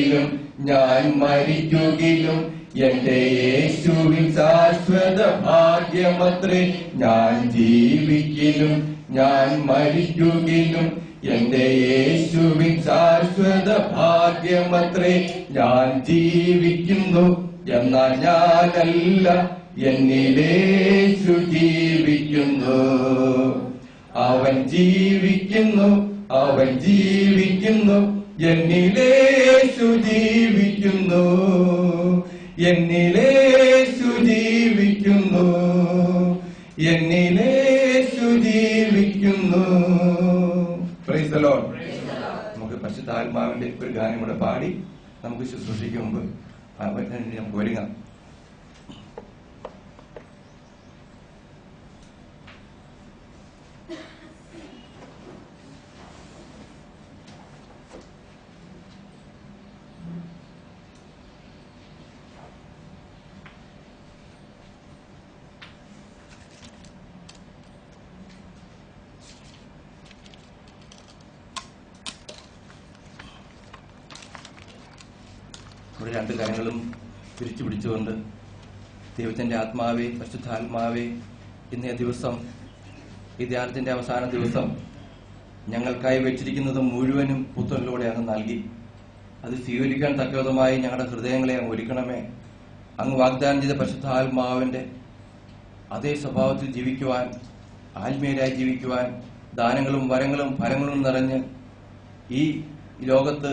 ജീവിക്കിലും ഞാൻ മരിക്കുകിലും എന്റെ യേശുവിൻ ശാശ്വത ഭാഗ്യമത്രേ. ഞാൻ ജീവിക്കിലും ഞാൻ മരിക്കുകിലും എന്റെ യേശുവിൻ ശാശ്വത ഭാഗ്യമത്രേ. ഞാൻ ജീവിക്കുന്നു എന്നാൽ ഞാനല്ല, എന്നിലേശു ജീവിക്കുന്നു. അവൻ ജീവിക്കുന്നു, അവൻ ജീവിക്കുന്നു, എന്നിലേശു ജീവിക്കുന്നു, എന്നിലേശു ജീവിക്കുന്നു, എന്നിലേശു ജീവിക്കുന്നു. Price the Lord. നമുക്ക് പരിശുദ്ധാത്മാവിന്റെ ഒരു ഗാനം കൂടെ പാടി നമുക്ക് ശുശ്രൂഷയ്ക്ക് മുമ്പ് നമുക്ക് ഒരുങ്ങാം. നമ്മുടെ രണ്ട് കാര്യങ്ങളും തിരിച്ചു പിടിച്ചുകൊണ്ട് ദൈവത്തിന്റെ ആത്മാവേ, പരിശുദ്ധാത്മാവേ, ഇന്നേ ദിവസം ഈ ധ്യാനത്തിന്റെ അവസാന ദിവസം ഞങ്ങൾക്കായി വെച്ചിരിക്കുന്നത് മുഴുവനും പുത്രനിലൂടെ അങ്ങ് നൽകി. അത് സ്വീകരിക്കാൻ തക്കവിധമായി ഞങ്ങളുടെ ഹൃദയങ്ങളെ അങ്ങ് ഒരുക്കണമേ. അങ്ങ് വാഗ്ദാനം ചെയ്ത പരിശുദ്ധാത്മാവിന്റെ അതേ സ്വഭാവത്തിൽ ജീവിക്കുവാൻ, ആത്മീയരായി ജീവിക്കുവാൻ, ദാനങ്ങളും വരങ്ങളും ഫലങ്ങളും നിറഞ്ഞ് ഈ ലോകത്ത്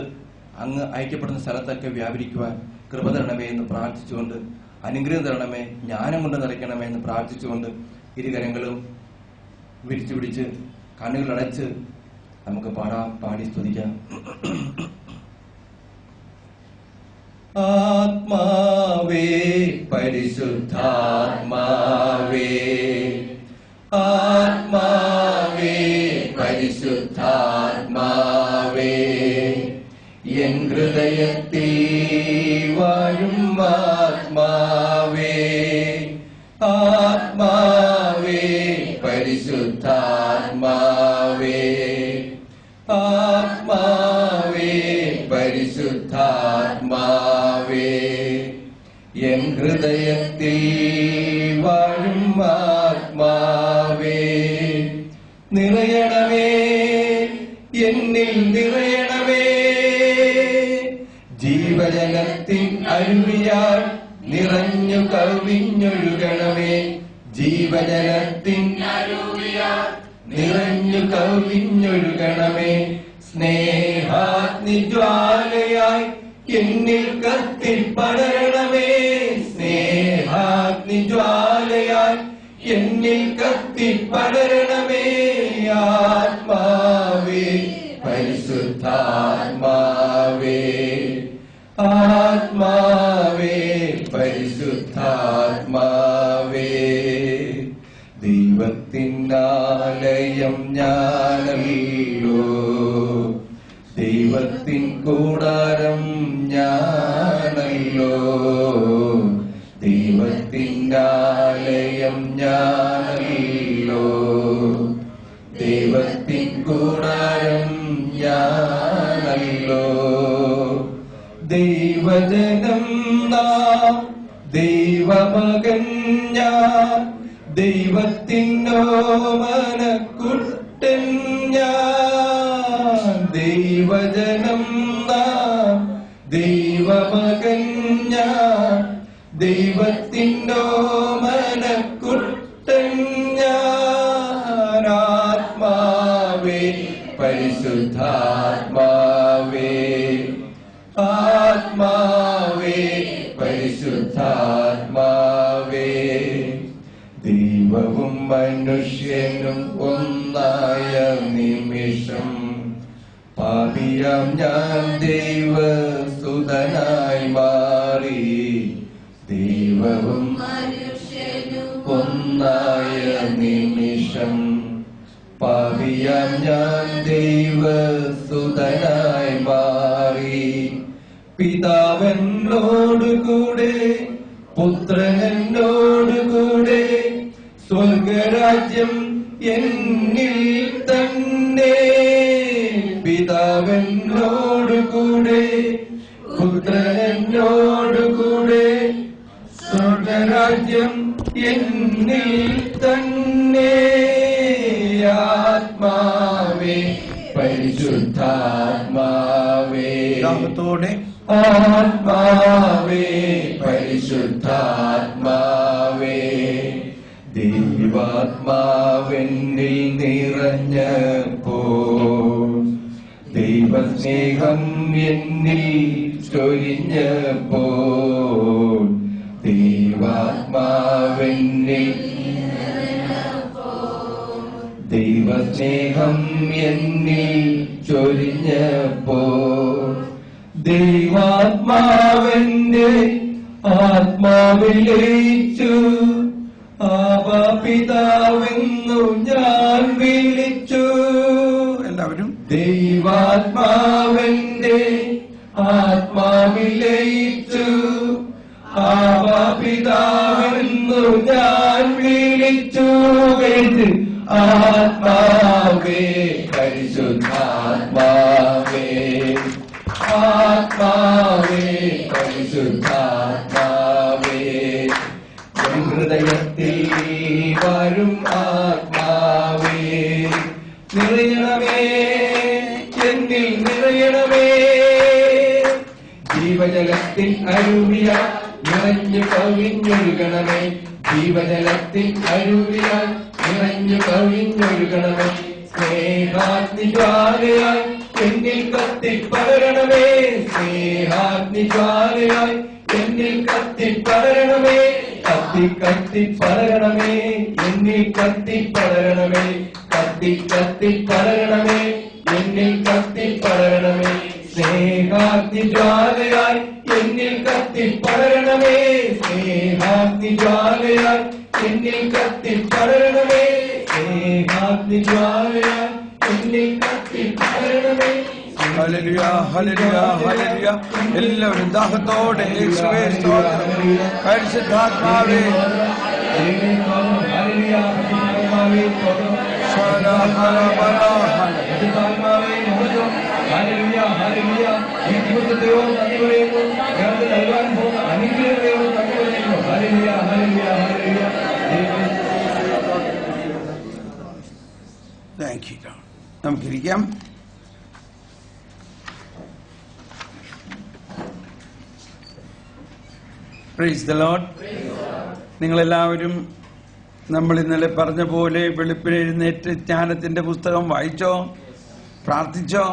അങ്ങ് അയക്കപ്പെടുന്ന സ്ഥലത്തൊക്കെ വ്യാപരിക്കുവാൻ കൃപ തരണമേ എന്ന് പ്രാർത്ഥിച്ചുകൊണ്ട്, അനുഗ്രഹം തരണമേ, ജ്ഞാനം കൊണ്ട് നിറയ്ക്കണമേ എന്ന് പ്രാർത്ഥിച്ചുകൊണ്ട് ഇരുകരങ്ങളും വിരിച്ചു പിടിച്ച് കണ്ണുകളടച്ച് നമുക്ക് പാടി സ്തുതിക്കാം. ആത്മാവേ, പരിശുദ്ധാത്മാവേ, ആത്മാവേ, പരിശുദ്ധാത്മാവേ, എൻ ഹൃദയത്തിൽ വാഴും ആത്മാവേ, ആത്മാവേ, പരിശുദ്ധാത്മാവേ, ആത്മാവേ, പരിശുദ്ധാത്മാവേ, എൻ ഹൃദയത്തിൽ വാഴും ആത്മാവേ, നിറയണമേ, എന്നിൽ നിറയണമേ, ജീവജലത്തിൻ അരുവിയാൽ നിറഞ്ഞു കവിഞ്ഞൊഴുകണമേ, ജീവജലത്തിൻ അരുവിയാൽ നിറഞ്ഞു കവിഞ്ഞൊഴുകണമേ, സ്നേഹാഗ്നിജ്വാലയായി എന്നിൽ കത്തിപ്പടരണമേ, സ്നേഹാഗ്നിജ്വാലയായി എന്നിൽ കത്തിപ്പടരണമേ, ആത്മാവേ, പരിശുദ്ധാത്മാവേ, ആത്മാവേ, പരിശുദ്ധാത്മാവേ, ദൈവത്തിനാലയം ഞാനല്ലോ, ദൈവത്തിൻ കൂടാരം ഞാനല്ലോ, ദൈവത്തിനാലയം ഞാനല്ലോ, ദൈവത്തിൻ കൂടാരം ഞാനല്ലോ, ദൈവജനം നാം, ദൈവമകൻ ഞാൻ, ദൈവത്തിനോമനക്കുട്ടൻ ഞാൻ, ദൈവജനം നാം, ദൈവമകൻ ഞാൻ, ദൈവത്തിനോമനക്കുട്ടൻ ഞാൻ, ആത്മാവേ, പരിശുദ്ധാത്മാവേ, ആത്മാവേ, പരിശുദ്ധാത്മാവേ, ദൈവവും മനുഷ്യനും ഒന്നായ നിമിഷം പാപിയാം ഞാൻ ദൈവസുതനായി മാറി, ദൈവവും മനുഷ്യനും ഒന്നായ നിമിഷം പാപിയാം ഞാൻ ദൈവസുതനായി മാറി, പിതാവെന്നോടുകൂടെ പുത്രനെന്നോടുകൂടെ സ്വർഗരാജ്യം എന്നിൽ തന്നെ, പിതാവെന്നോടുകൂടെ, പുത്രനോടുകൂടെ, സ്വർഗരാജ്യം എന്നിൽ തന്നെ. ആത്മാവേ പരിശുദ്ധാത്മാവേ, നാമത്തോടെ ആത്മാവേ പരിശുദ്ധാത്മാവേ, ദൈവാത്മാവെന്നിൽ നിറഞ്ഞപ്പോൾ, ദൈവസ്നേഹം എന്നിൽ ചൊരിഞ്ഞപ്പോൾ, ദൈവാത്മാവെന്നിൽ ദൈവസ്നേഹം എന്നിൽ ചൊരിഞ്ഞപ്പോൾ, ദൈവാത്മാവെന്റെ ആത്മാവിൽ ലയിച്ചു. ആബാ പിതാവെന്നു ഞാൻ വിളിച്ചു. എല്ലാവരും ദൈവാത്മാവെന്റെ ആത്മാവിൽ ലയിച്ചു. ആബാ പിതാവെന്നു ഞാൻ വിളിച്ചു. ആത്മാവേ പരിശുദ്ധാത്മാവേ, ആത്മാവേ പരിശുദ്ധാത്മാവേ, ഹൃദയത്തിൽ വരും ആത്മാവേ, നിറയണമേ എന്നിൽ നിറയണമേ. ജീവജലത്തിൽ അരുവിയ നിറഞ്ഞു കവിഞ്ഞൊഴുകണമേ. ജീവജലത്തിൽ അരുവിയ നിറഞ്ഞു കവിഞ്ഞൊഴുകണമേ. സ്നേഹാഗ്നിജ്വാലയായി എന്നിൽ കത്തിപ്പടരണമേ. സ്നേഹാഗ്നിജ്വാലയായി എന്നിൽ കത്തിപ്പടരണമേ. കത്തി കത്തി പടരണമേ, എന്നിൽ കത്തിപ്പടരണമേ. കത്തി കത്തി പടരണമേ, എന്നിൽ കത്തിപ്പടരണമേ. സ്നേഹാഗ്നിജ്വാലയായി എന്നിൽ കത്തിപ്പടരണമേ. സ്നേഹാഗ്നിജ്വാലയായി എന്നിൽ കത്തിപ്പടരണമേ. സ്നേഹാഗ്നിജ്വാലയായി എന്നിൽ കത്തിപ്പടരണമേ. Hallelujah, hallelujah, hallelujah. എല്ലാവരും ദാഹത്തോടെ യേശുവേ സ്തോത്രം. പരിശുദ്ധാത്മാവേ താങ്ക് യു. നമുക്കിരിക്കാം. Praise the lord. നിങ്ങളെല്ലാവരും നമ്മൾ ഇന്നലെ പറഞ്ഞ പോലെ വെളുപ്പിന് എഴുന്നേറ്റ് ജ്ഞാനത്തിന്റെ പുസ്തകം വായിച്ചോ? പ്രാർത്ഥിച്ചോ?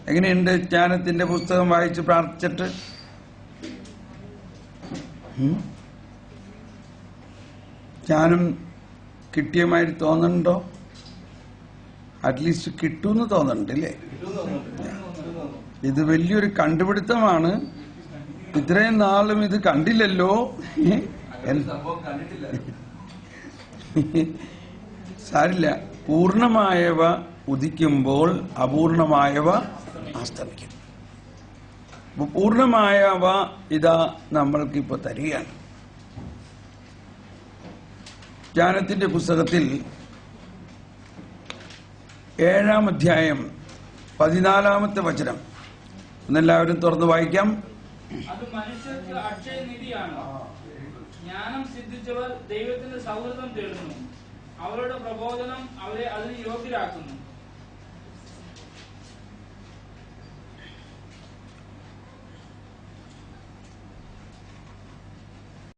എങ്ങനെയുണ്ട് ജ്ഞാനത്തിന്റെ പുസ്തകം വായിച്ച് പ്രാർത്ഥിച്ചിട്ട്? ജ്ഞാനം കിട്ടിയമാതിരി തോന്നുന്നുണ്ടോ? അറ്റ്ലീസ്റ്റ് കിട്ടുമെന്ന് തോന്നുന്നുണ്ട് അല്ലേ? ഇത് വലിയൊരു കണ്ടുപിടുത്തമാണ്. ഇത്രയും നാളും ഇത് കണ്ടില്ലല്ലോ. സാരില്ല. പൂർണമായവ ഉദിക്കുമ്പോൾ അപൂർണമായവ അസ്തമിക്കും. പൂർണമായവ ഇതാ നമ്മൾക്കിപ്പോ തരികയാണ്. ജ്ഞാനത്തിന്റെ പുസ്തകത്തിൽ 7-ാം അധ്യായം 14-ാമത്തെ വചനം ഒന്നെല്ലാവരും തുറന്ന് വായിക്കാം. അത് മനുഷ്യർക്ക് അക്ഷയനിധിയാണ്. ജ്ഞാനം സിദ്ധിച്ചവർ ദൈവത്തിന്റെ സൗഹൃദം തേടുന്നു. അവരുടെ പ്രബോധനം അവരെ അതിന് യോഗ്യരാക്കുന്നു.